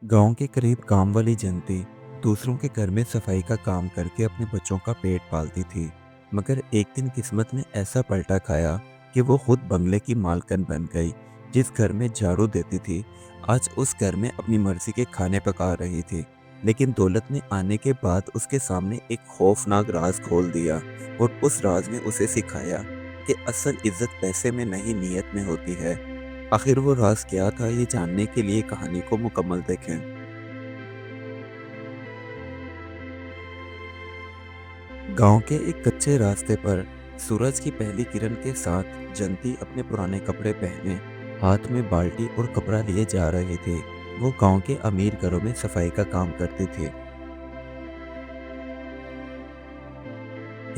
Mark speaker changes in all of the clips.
Speaker 1: गांव के करीब काम वाली जनती दूसरों के घर में सफाई का काम करके अपने बच्चों का पेट पालती थी। मगर एक दिन किस्मत ने ऐसा पलटा खाया कि वो खुद बंगले की मालकन बन गई। जिस घर में झाड़ू देती थी, आज उस घर में अपनी मर्जी के खाने पका रही थी। लेकिन दौलत ने आने के बाद उसके सामने एक खौफनाक राज खोल दिया, और उस राज ने उसे सिखाया कि असल इज्जत पैसे में नहीं, नीयत में होती है। आखिर वो राज क्या था, ये जानने के लिए कहानी को मुकम्मल देखें। गांव के एक कच्चे रास्ते पर सूरज की पहली किरण के साथ जंती अपने पुराने कपड़े पहने हाथ में बाल्टी और कपड़ा लिए जा रही थी। वो गांव के अमीर घरों में सफाई का काम करती थी।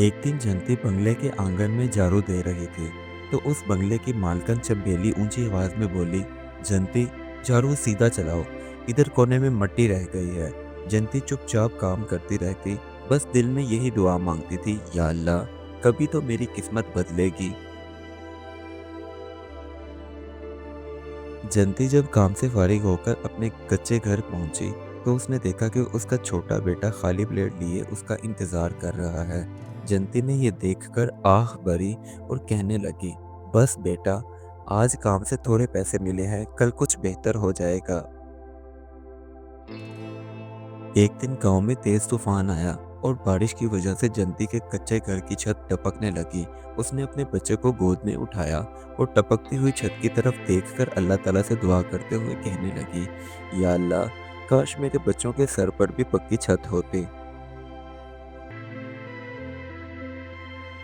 Speaker 1: एक दिन जंती बंगले के आंगन में झाड़ू दे रही थी, तो उस बंगले की मालकन चंबेली ऊंची आवाज में बोली, जंती, झाड़ू सीधा चलाओ, इधर कोने में मट्टी रह गई है। जंती चुपचाप काम करती रहती, बस दिल में यही दुआ मांगती थी, या अल्लाह, कभी तो मेरी किस्मत बदलेगी। जंती जब काम से फारिग होकर अपने कच्चे घर पहुंची, तो उसने देखा कि उसका छोटा बेटा खाली प्लेट लिए उसका इंतजार कर रहा है। जंती ने यह देखकर आह भरी और कहने लगी, बस बेटा, आज काम से थोड़े पैसे मिले हैं, कल कुछ बेहतर हो जाएगा। एक दिन गांव में तेज तूफान आया और बारिश की वजह से जंती के कच्चे घर की छत टपकने लगी। उसने अपने बच्चे को गोद में उठाया और टपकती हुई छत की तरफ देखकर अल्लाह ताला से दुआ करते हुए कहने लगी, या अल्लाह, काश मेरे बच्चों के सर पर भी पक्की छत होती।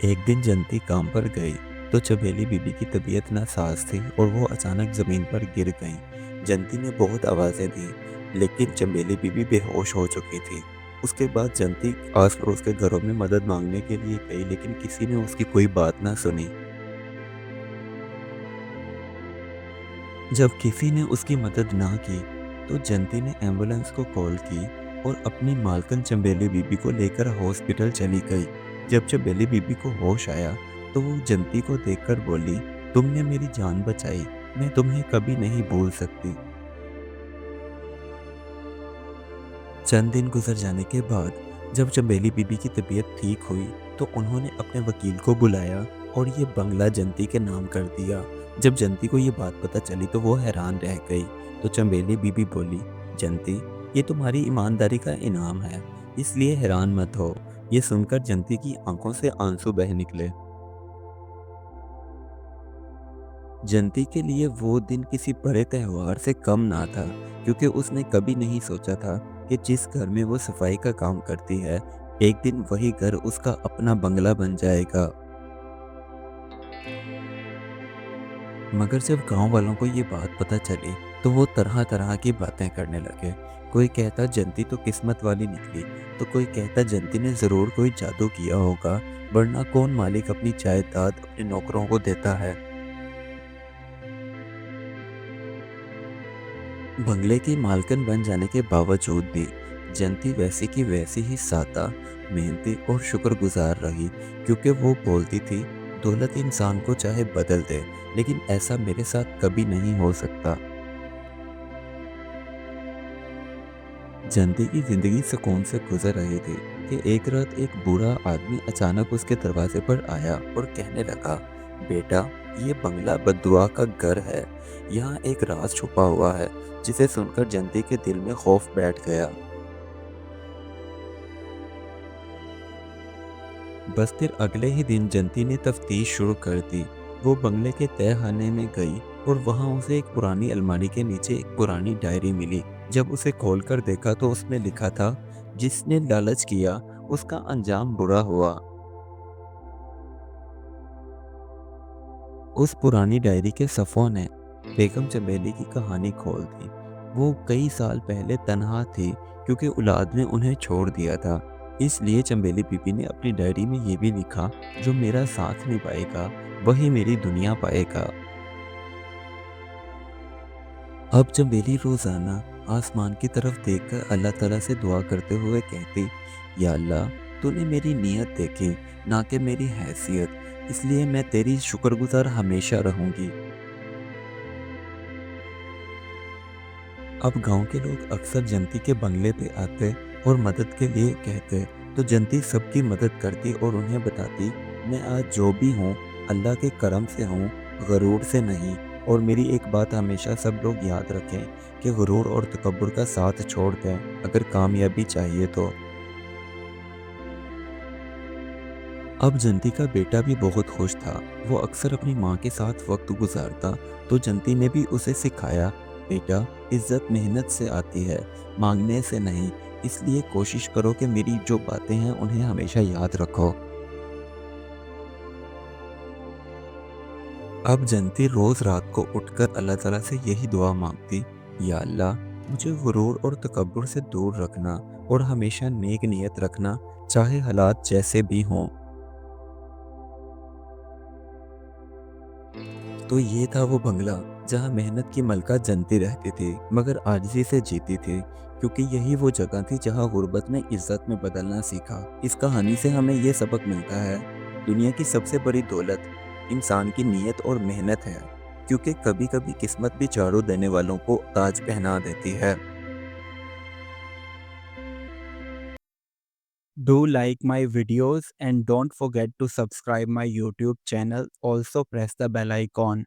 Speaker 1: एक दिन जंती काम पर गई, तो चमेली बीबी की तबीयत नासाज थी और वो अचानक जमीन पर गिर गई। जंती ने बहुत आवाजें दी, लेकिन चमेली बीबी बेहोश हो चुकी थी। उसके बाद जंती आस पड़ोस के घरों में मदद मांगने के लिए गई, लेकिन किसी ने उसकी कोई बात ना सुनी। जब किसी ने उसकी मदद ना की, तो जंती ने एम्बुलेंस को कॉल की और अपनी मालकन चंबेली बीबी को लेकर हॉस्पिटल चली गई। जब चंबेली बीबी को होश आया, तो वो जंती को देखकर बोली, तुमने मेरी जान बचाई, मैं तुम्हें कभी नहीं भूल सकती। चंद दिन गुजर जाने के बाद जब चंबेली बीबी की तबीयत ठीक हुई, तो उन्होंने अपने वकील को बुलाया और ये बंगला जंती के नाम कर दिया। जब जंती को ये बात पता चली, तो वो हैरान रह गई। तो चंबेली बीबी बोली, जंती, ये तुम्हारी ईमानदारी का इनाम है, इसलिए हैरान मत हो। ये सुनकर जंती की आंखों से आंसू बह निकले। जंती के लिए वो दिन किसी बड़े त्योहार से कम ना था, क्योंकि उसने कभी नहीं सोचा था कि जिस घर में वो सफाई का काम करती है, एक दिन वही घर उसका अपना बंगला बन जाएगा। मगर जब गांव वालों को ये बात पता चली, तो वो तरह तरह की बातें करने लगे। कोई कहता जंती तो किस्मत वाली निकली, तो कोई कहता जंती ने जरूर कोई जादू किया होगा, वरना कौन मालिक अपनी जायदाद अपने नौकरों को देता है। बंगले की मालकिन बन जाने के बावजूद भी जयंती वैसी की वैसी ही सादा, मेहनती और शुक्रगुजार रही, क्योंकि वो बोलती थी, दौलत इंसान को चाहे बदल दे, लेकिन ऐसा मेरे साथ कभी नहीं हो सकता। जयंती की जिंदगी सुकून से गुजर रही थी कि एक रात एक बूढ़ा आदमी अचानक उसके दरवाजे पर आया और कहने लगा, बेटा, ये बंगला बद्दुआ का घर है। यहाँ एक राज छुपा हुआ है। जिसे सुनकर जयंती के दिल में खौफ बैठ गया। बस फिर अगले ही दिन जयंती ने तफ्तीश शुरू कर दी। वो बंगले के तहखाने में गई और वहां उसे एक पुरानी अलमारी के नीचे एक पुरानी डायरी मिली। जब उसे खोलकर देखा, तो उसमें लिखा था, जिसने लालच किया उसका अंजाम बुरा हुआ। उस पुरानी डायरी के सफ़ों ने बेगम चमेली की कहानी खोल दी। वो कई साल पहले तनहा थी, क्योंकि औलाद ने उन्हें छोड़ दिया था। इसलिए चंबेली बीबी ने अपनी डायरी में ये भी लिखा, जो मेरा साथ निभाएगा वही मेरी दुनिया पाएगा। अब चंबेली रोजाना आसमान की तरफ देखकर अल्लाह ताला से दुआ करते हुए कहती, या अल्लाह, तूने मेरी नीयत देखी, ना कि मेरी हैसियत, इसलिए मैं तेरी शुक्रगुजार हमेशा रहूंगी। अब गांव के लोग अक्सर जंती के बंगले पे आते और मदद के लिए कहते, तो जंती सबकी मदद करती और उन्हें बताती, मैं आज जो भी हूँ अल्लाह के करम से हूँ, गरूर से नहीं। और मेरी एक बात हमेशा सब लोग याद रखें कि गरूर और तकब्बुर का साथ छोड़ दें अगर कामयाबी चाहिए तो। अब जंती का बेटा भी बहुत खुश था। वो अक्सर अपनी माँ के साथ वक्त गुजारता, तो जंती ने भी उसे सिखाया, बेटा, इज्जत मेहनत से आती है, मांगने से नहीं। इसलिए कोशिश करो कि मेरी जो बातें हैं उन्हें हमेशा याद रखो। अब जंती रोज रात को उठकर अल्लाह ताला से यही दुआ मांगती, या अल्लाह, मुझे गुरूर और तकब्बुर से दूर रखना और हमेशा नेक नियत रखना, चाहे हालात जैसे भी हों। तो ये था वो बंगला जहाँ मेहनत की मलका जनती रहती थी मगर आजिज़ी से जीती थी, क्योंकि यही वो जगह थी जहाँ गुर्बत ने इज्जत में बदलना सीखा। इस कहानी से हमें ये सबक मिलता है, दुनिया की सबसे बड़ी दौलत इंसान की नीयत और मेहनत है, क्योंकि कभी कभी किस्मत भी झाड़ू देने वालों को ताज पहना देती है।
Speaker 2: Do like my videos and don't forget to subscribe my YouTube channel. Also press the bell icon.